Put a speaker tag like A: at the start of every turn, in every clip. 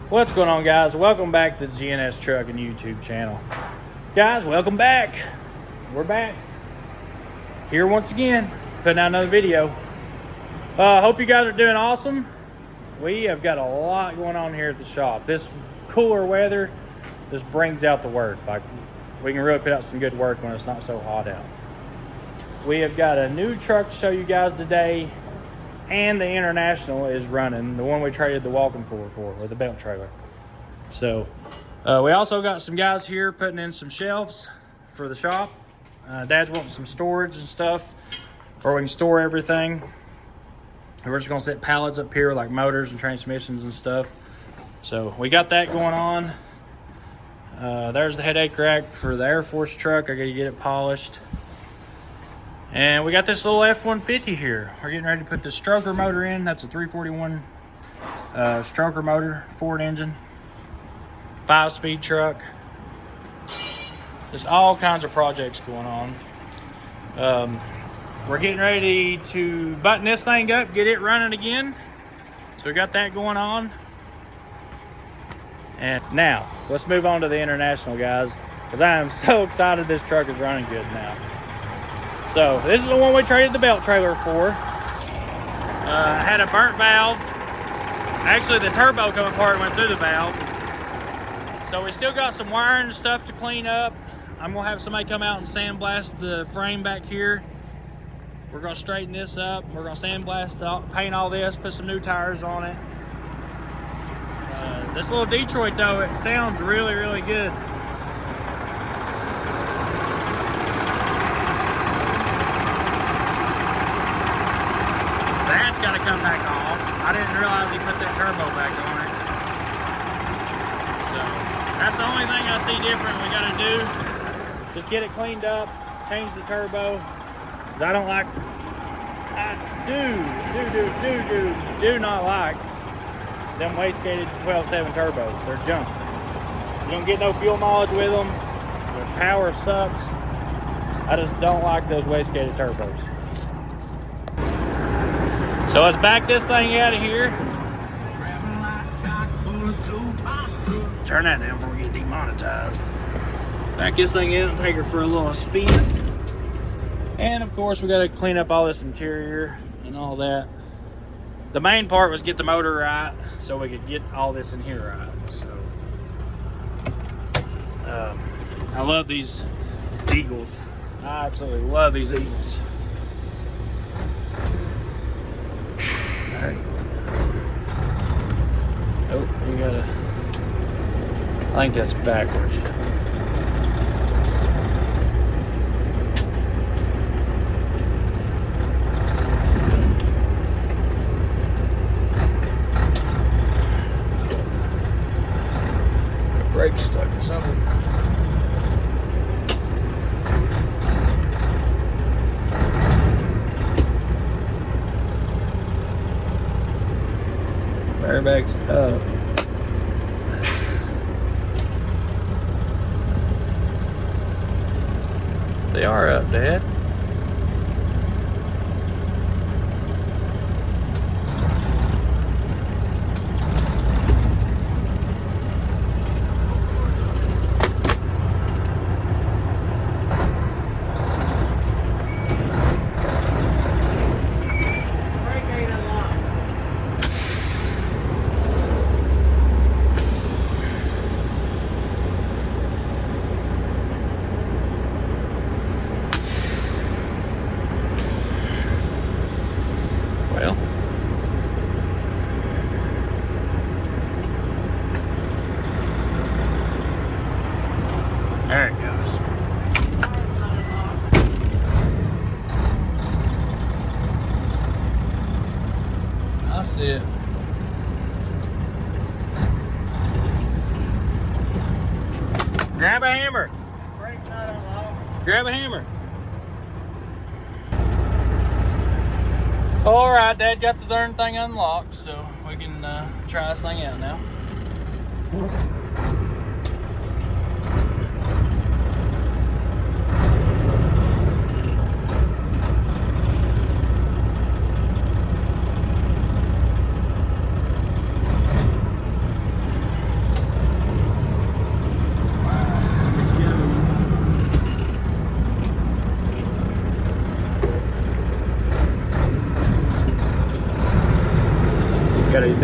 A: What's going on, guys? Welcome back to the GNS Trucking YouTube channel. Guys, welcome back. We're back here once again, putting out another video. Hope you guys are doing awesome. We have got a lot going on here at the shop. This cooler weather just brings out the work. Like, we can really put out some good work when it's not so hot out. We have got a new truck to show you guys today, and the International is running, the one we traded the walking for, or the belt trailer. So we also got some guys here putting in some shelves for the shop. Dad's wanting some storage and stuff where we can store everything. We're just gonna set pallets up here like motors and transmissions and stuff. So we got that going on. There's the headache rack for the Air Force truck. I gotta get it polished. And we got this little F-150 here. We're getting ready to put the stroker motor in. That's a 341 stroker motor, Ford engine, 5-speed truck. There's all kinds of projects going on. We're getting ready to button this thing up, get it running again. So we got that going on. And now, let's move on to the International, guys, because I am so excited this truck is running good now. So this is the one we traded the belt trailer for. Had a burnt valve. Actually, the turbo come apart and went through the valve. So we still got some wiring and stuff to clean up. I'm gonna have somebody come out and sandblast the frame back here. We're gonna straighten this up. We're gonna sandblast, paint all this, put some new tires on it. This little Detroit though, it sounds really, really good. That's gotta come back off. I didn't realize he put that turbo back on it. So that's the only thing I see different we gotta do. Just get it cleaned up, change the turbo. Cause I don't like, do not like them wastegated 12.7 turbos. They're junk. You don't get no fuel mileage with them. Their power sucks. I just don't like those wastegated turbos. So let's back this thing out of here. Turn that down before we get demonetized. Back this thing out and take her for a little spin. And of course we got to clean up all this interior and all that. The main part was get the motor right so we could get all this in here right. So I love these Eagles. I absolutely love these Eagles. All right. Oh, you gotta, I think that's backwards. Brake stuck or something. Airbags up. They are up, Dad. Well, there it goes. I see it. Grab a hammer.
B: Brake's not unlocked.
A: Grab a hammer. All right, Dad got the darn thing unlocked, so we can try this thing out now.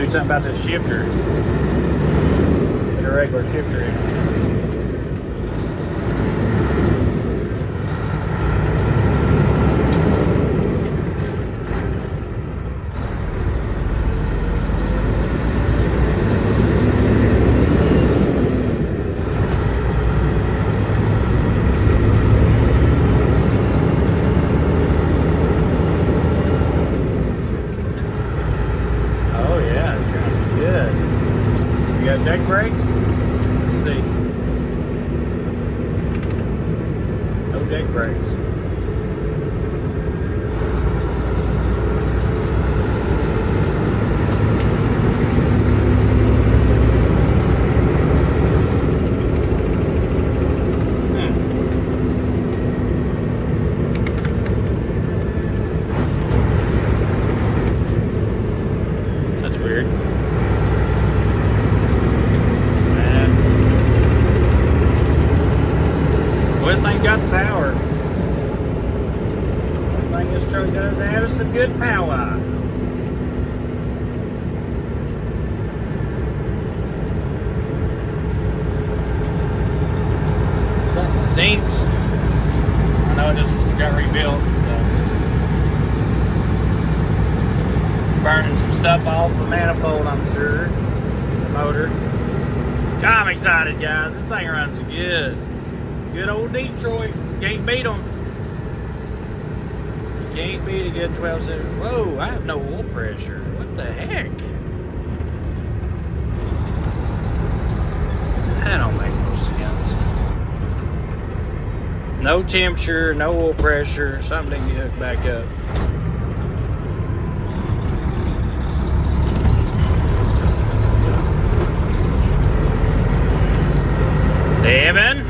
A: Do something about this shifter. Put a regular shifter in. Deck brakes? Let's see. No deck brakes. That's weird. This thing got the power. One thing this truck does have is some good power. Something stinks. I know it just got rebuilt, so burning some stuff off the manifold, I'm sure. The motor. I'm excited, guys. This thing runs good. Good old Detroit. Can't beat them. You can't beat a good 12-cylinder. Whoa, I have no oil pressure. What the heck? That don't make no sense. No temperature, no oil pressure. Something didn't get hooked back up. Devin?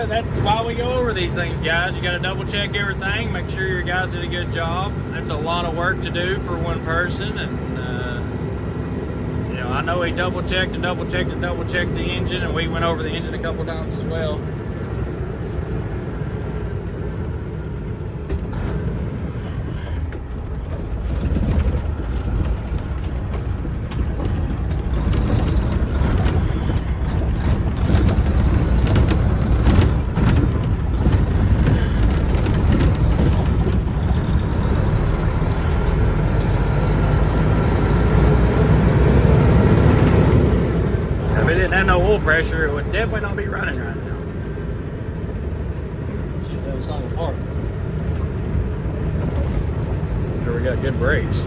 A: That's why we go over these things, guys. You got to double check everything, make sure your guys did a good job. That's a lot of work to do for one person, and you know, I know he double checked the engine, and we went over the engine a couple times as well. No oil pressure, it would definitely not be running right now. See, that was not apart. I'm sure we got good brakes.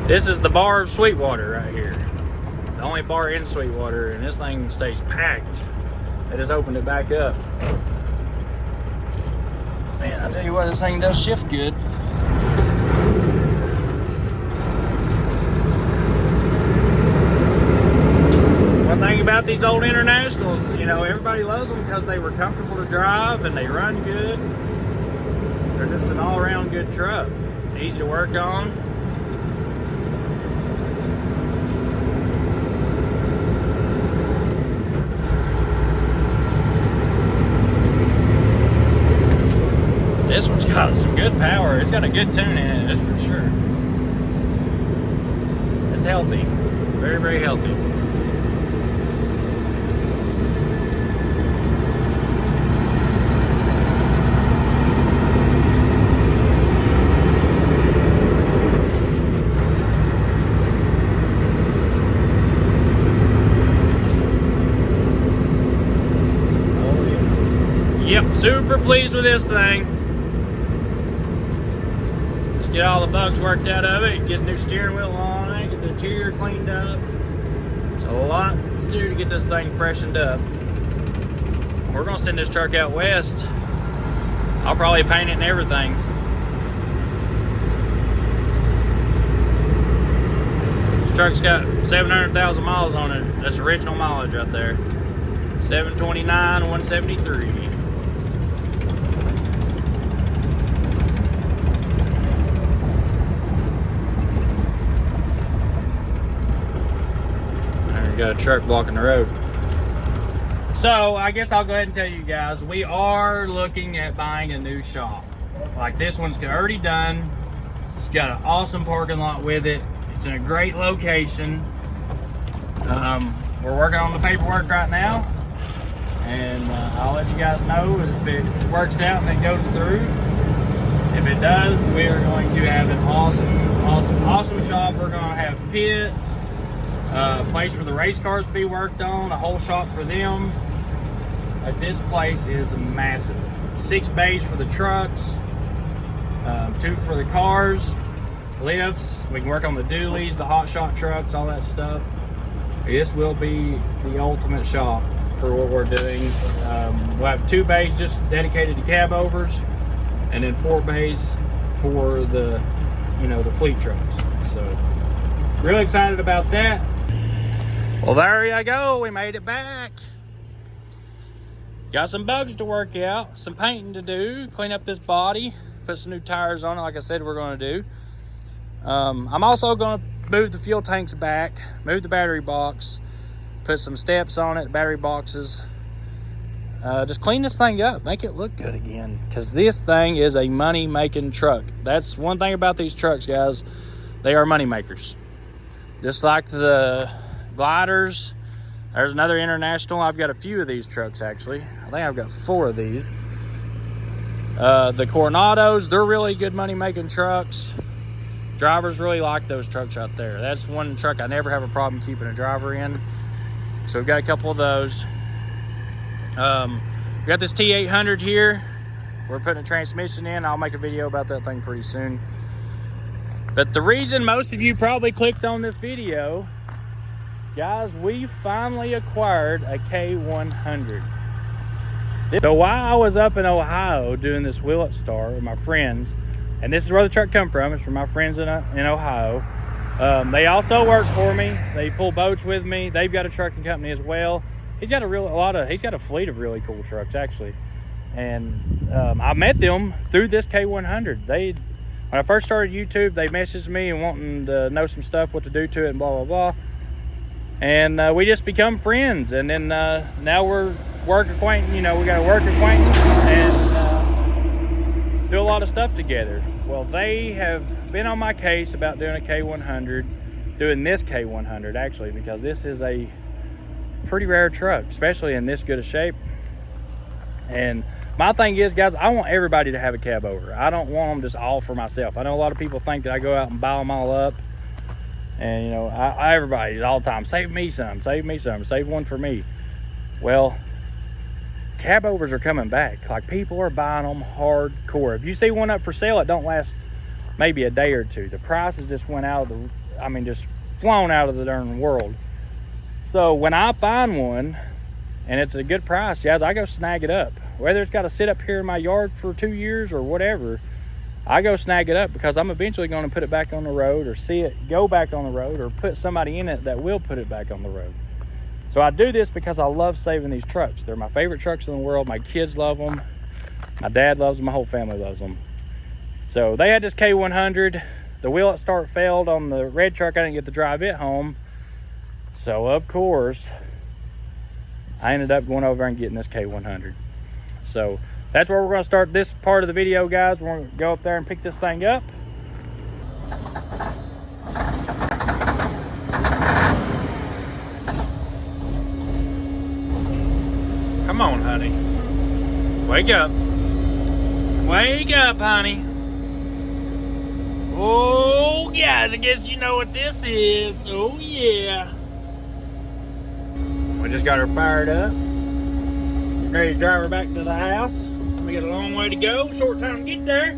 A: This is the bar of Sweetwater right here. The only bar in Sweetwater, and this thing stays packed. They just opened it back up. Man, I tell you what, this thing does shift good. Thing about these old Internationals, you know, everybody loves them because they were comfortable to drive and they run good. They're just an all-around good truck. Easy to work on. This one's got some good power. It's got a good tune in it, that's for sure. It's healthy. Very, very healthy. Yep, super pleased with this thing. Just get all the bugs worked out of it, get a new steering wheel on it, get the interior cleaned up. There's a lot to do to get this thing freshened up. We're gonna send this truck out west. I'll probably paint it and everything. This truck's got 700,000 miles on it. That's original mileage right there. 729, 173. Got a truck blocking the road. So I guess I'll go ahead and tell you guys, we are looking at buying a new shop. Like this one's already done. It's got an awesome parking lot with it. It's in a great location. We're working on the paperwork right now, and I'll let you guys know if it works out and it goes through. If it does, we are going to have an awesome shop. We're going to have pit, a place for the race cars to be worked on, a whole shop for them. This place is massive. 6 bays for the trucks, 2 for the cars, lifts. We can work on the dualies, the hot shot trucks, all that stuff. This will be the ultimate shop for what we're doing. We'll have 2 bays just dedicated to cab overs, and then 4 bays for the, the fleet trucks. So, really excited about that. Well, there you go. We made it back. Got some bugs to work out, some painting to do, clean up this body, put some new tires on it, like I said we're going to do. I'm also going to move the fuel tanks back, move the battery box, put some steps on it, battery boxes. Just clean this thing up, make it look good again, because this thing is a money-making truck. That's one thing about these trucks, guys. They are money makers. Just like the gliders. There's another international. I've got a few of these trucks, actually. I think I've got 4 of these. The Coronados, they're really good money-making trucks. Drivers really like those trucks out there. That's one truck I never have a problem keeping a driver in. So we've got a couple of those. We got this T800 here. We're putting a transmission in. I'll make a video about that thing pretty soon. But the reason most of you probably clicked on this video, guys, we finally acquired a K100. So while I was up in Ohio doing this Willet Star with my friends, and this is where the truck come from, it's from my friends in Ohio. They also work for me. They pull boats with me. They've got a trucking company as well. He's got a fleet of really cool trucks, actually. And I met them through this K100. When I first started YouTube, they messaged me and wanting to know some stuff, what to do to it, and blah, blah, blah. And we just become friends. And then now we're work acquaintance. We got a work acquaintance and do a lot of stuff together. Well, they have been on my case about doing a K100, doing this K100 actually, because this is a pretty rare truck, especially in this good a shape. And my thing is, guys, I want everybody to have a cab over. I don't want them just all for myself. I know a lot of people think that I go out and buy them all up. And, everybody all the time, save me some, save one for me. Well, cab overs are coming back. Like, people are buying them hardcore. If you see one up for sale, it don't last maybe a day or two. The prices just went out of just flown out of the darn world. So when I find one and it's a good price, guys, I go snag it up. Whether it's got to sit up here in my yard for 2 years or whatever, I go snag it up, because I'm eventually going to put it back on the road, or see it go back on the road, or put somebody in it that will put it back on the road. So I do this because I love saving these trucks. They're my favorite trucks in the world. My kids love them. My dad loves them. My whole family loves them. So they had this K100. The wheel at start failed on the red truck. I didn't get to drive it home. So of course, I ended up going over and getting this K100. So that's where we're going to start this part of the video, guys. We're going to go up there and pick this thing up. Come on, honey. Wake up. Wake up, honey. Oh, guys, I guess you know what this is. Oh, yeah. We just got her fired up. Ready to drive her back to the house. We got a long way to go, short time to get there.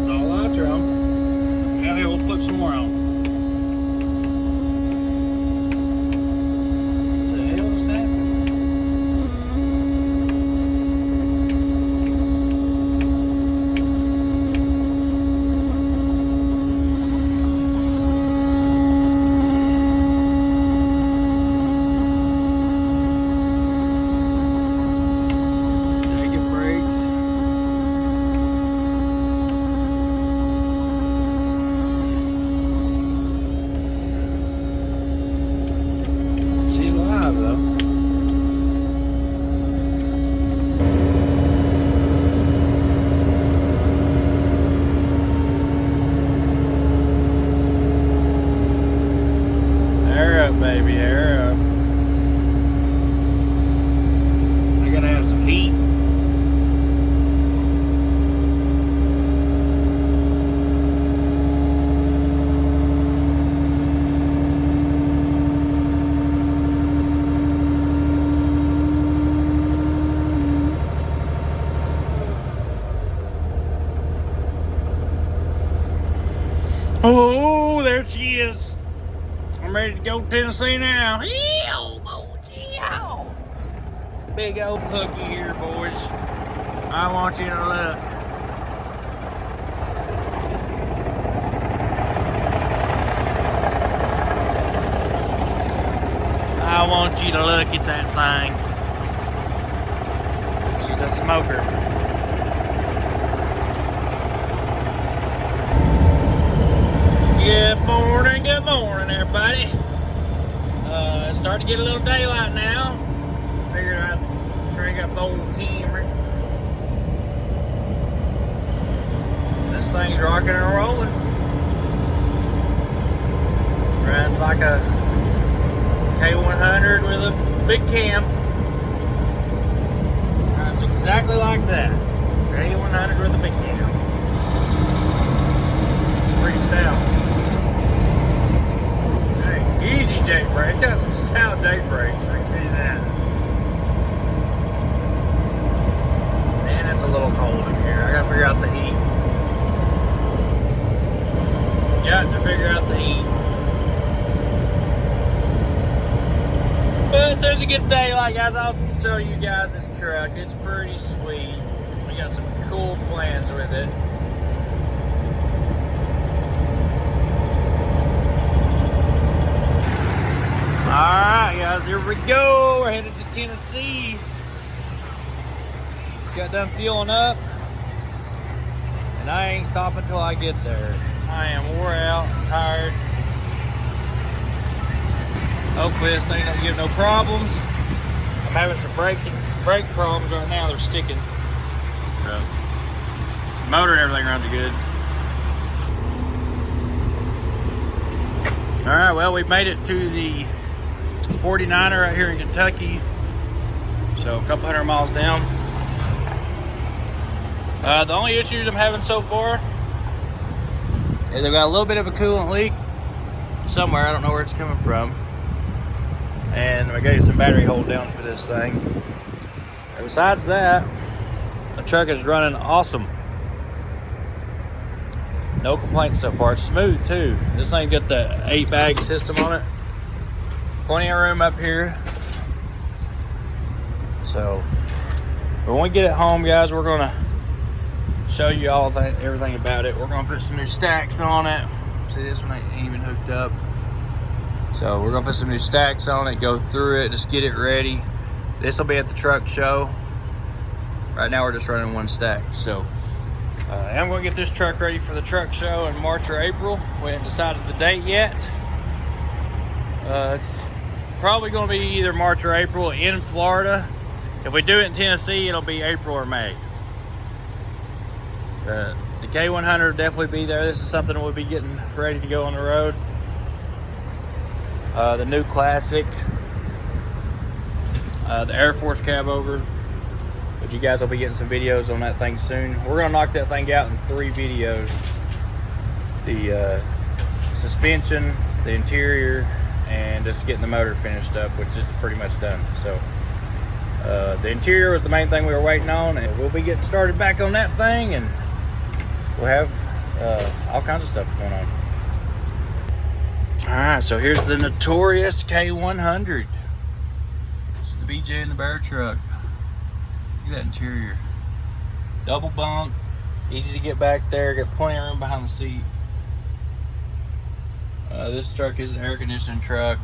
A: All lights are on. Now we'll flip some more on. What the hell is that? she is. I'm ready to go to Tennessee now. Big old hooky here, boys. I want you to look. I want you to look at that thing. She's a smoker. Good morning, everybody. It's starting to get a little daylight now. Figured I'd bring up the old camera. This thing's rocking and rolling. Runs like a K100 with a big cam. Runs exactly like that. K100 with a big cam. It's pretty stout. Easy J brake. It doesn't sound J brakes, I can tell you that. And it's a little cold in here. I gotta figure out the heat. Got to figure out the heat. But as soon as it gets daylight, guys, I'll show you guys this truck. It's pretty sweet. We got some cool plans with it. Alright guys, here we go. We're headed to Tennessee. Got done fueling up. And I ain't stopping until I get there. I am wore out, tired. Hopefully this thing don't give no problems. I'm having some brake problems right now. They're sticking. The motor and everything runs good. Alright, well, we made it to the 49er right here in Kentucky, so a couple hundred miles down. The only issues I'm having so far is I've got a little bit of a coolant leak somewhere. I don't know where it's coming from, and I got some battery hold downs for this thing. And besides that, the truck is running awesome. No complaints so far. It's smooth too. This thing got the 8-bag system on it. Plenty of room up here. So, but when we get it home, guys, we're gonna show you all everything about it. We're gonna put some new stacks on it. See, this one ain't even hooked up. So we're gonna put some new stacks on it, go through it, just get it ready. This will be at the truck show. Right now we're just running one stack. So I'm gonna get this truck ready for the truck show in March or April. We haven't decided the date yet. It's probably going to be either March or April in Florida. If we do it in Tennessee, it'll be April or May. The K100 will definitely be there. This is something we'll be getting ready to go on the road. The new Classic, the Air Force cab over. But you guys will be getting some videos on that thing soon. We're going to knock that thing out in 3 videos. The suspension, the interior, and just getting the motor finished up, which is pretty much done. So the interior was the main thing we were waiting on, and we'll be getting started back on that thing, and we'll have all kinds of stuff going on. All right, so here's the notorious K100. This is the BJ and the Bear truck. Look at that interior. Double bunk, easy to get back there, got plenty of room behind the seat. This truck is an air conditioning truck.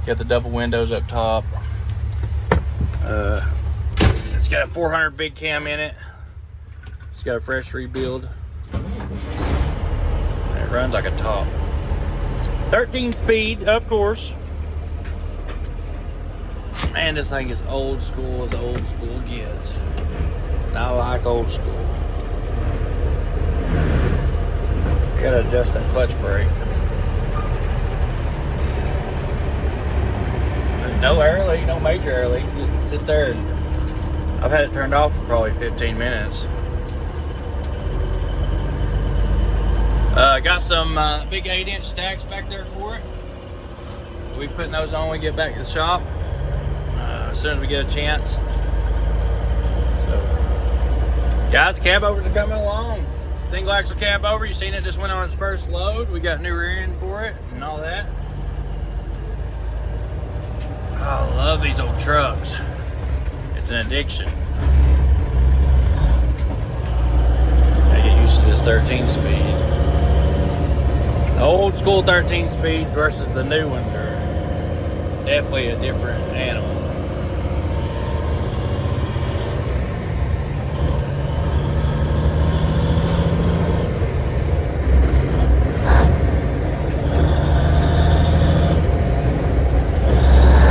A: Got the double windows up top. It's got a 400 big cam in it. It's got a fresh rebuild. And it runs like a top. 13 speed, of course. Man, this thing is old school as old school gets. And I like old school. You gotta adjust that clutch brake. No air leak, no major air leaks. Sit there. I've had it turned off for probably 15 minutes. Got some big 8-inch stacks back there for it. We'll be putting those on when we get back to the shop as soon as we get a chance. So, guys, the cab overs are coming along. Single axle cab over. You seen it just went on its first load. We got new rear end for it and all that. Oh, I love these old trucks. It's an addiction. I get used to this 13 speed. The old school 13 speeds versus the new ones are definitely a different animal.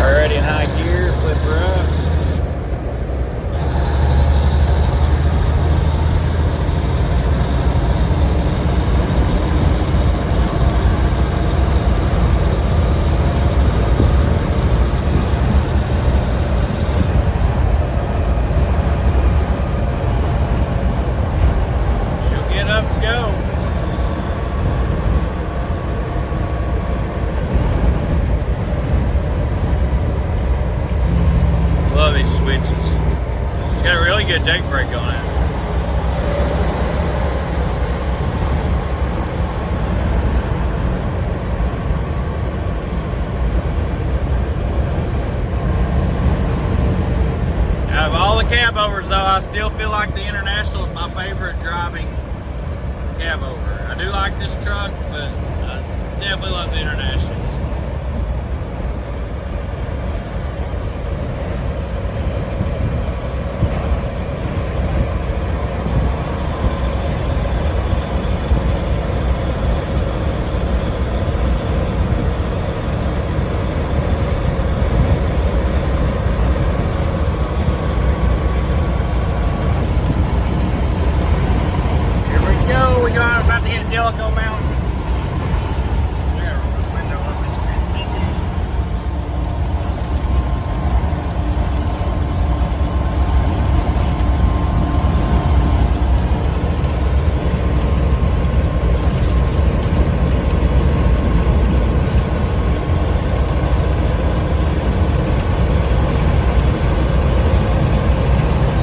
A: Already in high gear, flip her up. Love these switches. It's got a really good jake brake on it. Out of all the cab overs though, I still feel like the International is my favorite driving cab over. I do like this truck, but I definitely love the Internationals. Jellicoe Mountain. There, roll this window up. This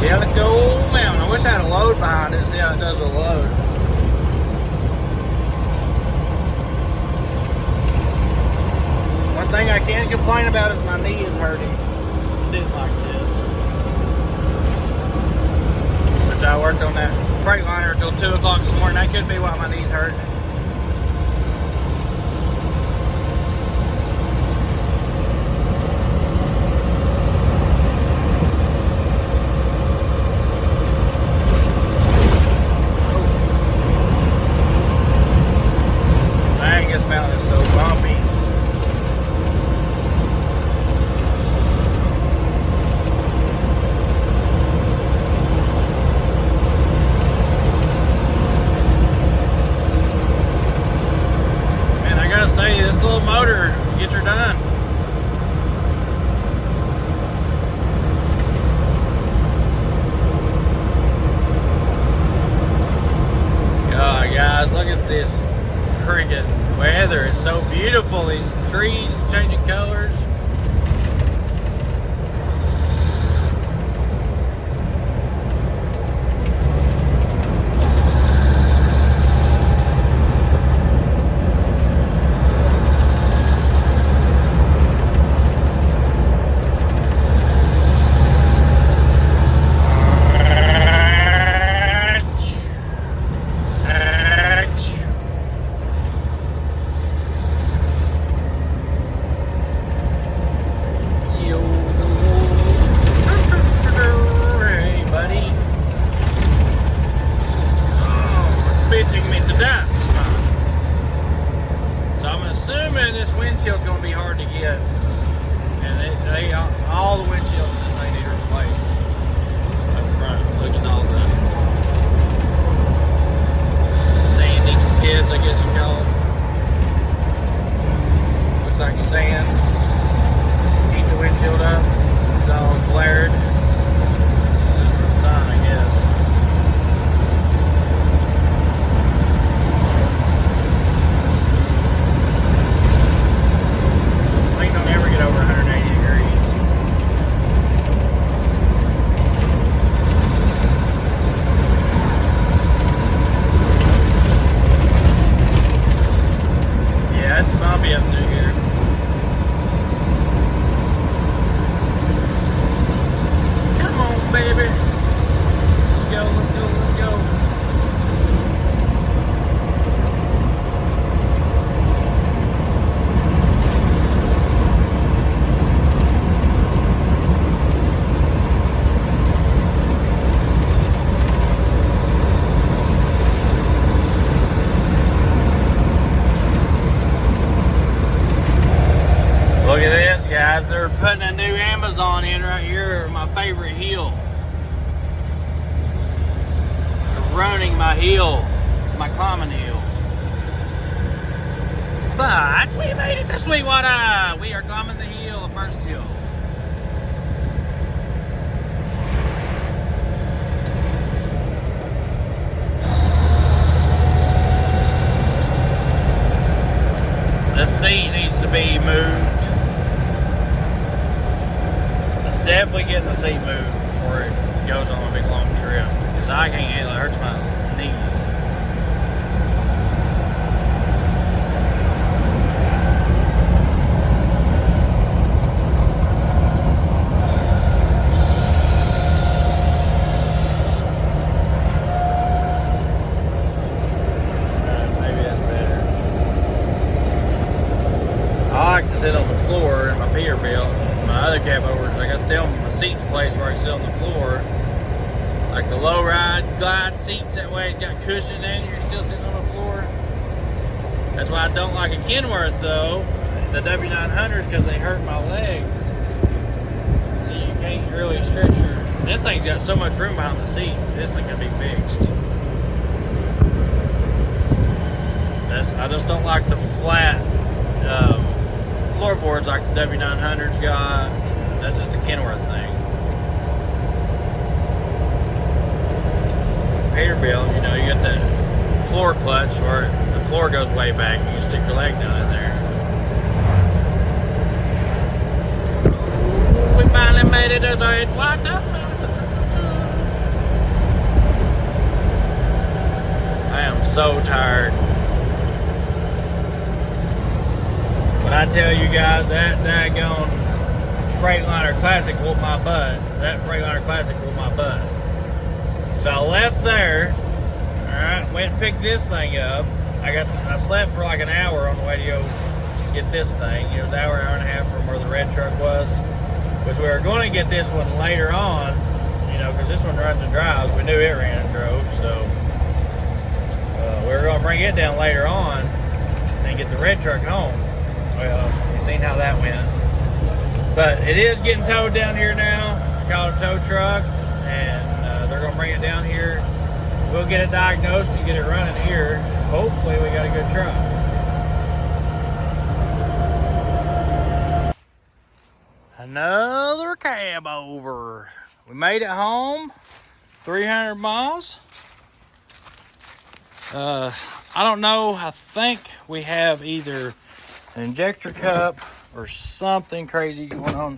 A: Jellicoe Mountain. I wish I had a load behind it to see how it does with a load. One thing I can complain about is my knee is hurting sitting like this. Which I worked on that Freightliner until 2 o'clock this morning. That could be why my knee's hurting. Dang, this mountain is so bumpy. Say this little motor gets her done. God, guys, look at this freaking weather. It's so beautiful. These trees changing colors. Windshield's going to be hard to get, and all the windshields in this thing need replaced up front. Look at all the sanding heads, I guess you call them. Looks like sand. Just heat the windshield up. It's all glared. It's just the sun, I guess. Guys, they're putting a new Amazon in right here, my favorite heel. They're ruining my heel. It's my climbing heel. But we made it to Sweetwater. We are climbing the hill, the first hill. The seat needs to be moved. Let's definitely get the seat moved before it goes on a big long trip. Because I can't handle it. It hurts my knees. I like to sit on the floor in my Peterbilt. My other cab overs, I got to tell them my seat's placed where I can sit on the floor. Like the low ride glide seats, that way it got cushion and you're still sitting on the floor. That's why I don't like a Kenworth though, the W900s, because they hurt my legs. So you can't really stretch your. This thing's got so much room behind the seat. This thing can be fixed. I just don't like the flat floorboards like the W900's got. That's just a Kenworth thing. Peterbilt, you know, you got that floor clutch where the floor goes way back and you can stick your leg down in there. We finally made it as I what the I am so tired. When I tell you guys that daggone Freightliner Classic whooped my butt, that Freightliner Classic whooped my butt. So I left there, alright, went and picked this thing up. I slept for like an hour on the way to go get this thing. It was an hour and a half from where the red truck was. Which we were going to get this one later on, you know, because this one runs and drives. We knew it ran and drove, so we were going to bring it down later on and get the red truck home. Well, you've seen how that went. But it is getting towed down here now. I called a tow truck, and they're going to bring it down here. We'll get it diagnosed and get it running here. Hopefully we got a good truck. Another cab over. We made it home. 300 miles. I don't know. I think we have either an injector cup or something crazy going on,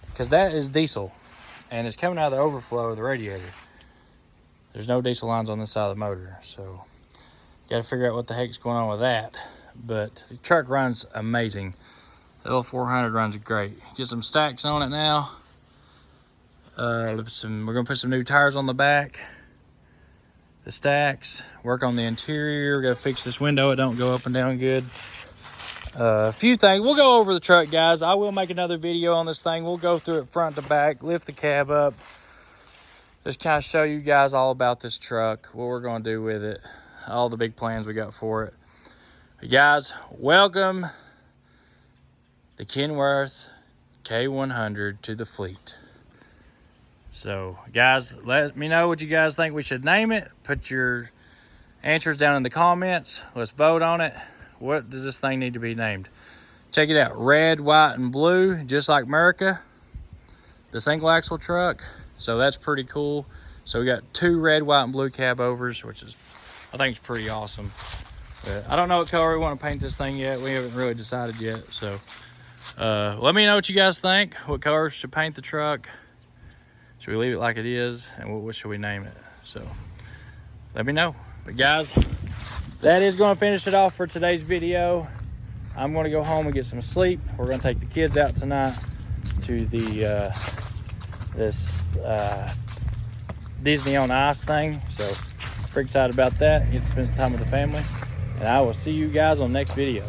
A: because that is diesel and it's coming out of the overflow of the radiator. There's no diesel lines on this side of the motor, so got to figure out what the heck's going on with that. But the truck runs amazing. The L400 runs great. Get some stacks on it now. We're gonna put some new tires on the back, the stacks, work on the interior. We're gonna fix this window, it don't go up and down good. A few things. We'll go over the truck, guys. I will make another video on this thing. We'll go through it front to back, lift the cab up, just kind of show you guys all about this truck, what we're going to do with it, all the big plans we got for it. But guys, welcome the Kenworth K100 to the fleet. So guys, let me know what you guys think we should name it. Put your answers down in the comments. Let's vote on it. What does this thing need to be named? Check it out. Red, white, and blue, just like America. The single axle truck. So that's pretty cool. So we got 2 red, white, and blue cab overs, which is, I think, is pretty awesome. But I don't know what color we want to paint this thing yet. We haven't really decided yet. So let me know what you guys think. What color should paint the truck? Should we leave it like it is? And what should we name it? So let me know. But guys, that is going to finish it off for today's video. I'm going to go home and get some sleep. We're going to take the kids out tonight to the this Disney on Ice thing. So pretty excited about that. Get to spend some time with the family. And I will see you guys on the next video.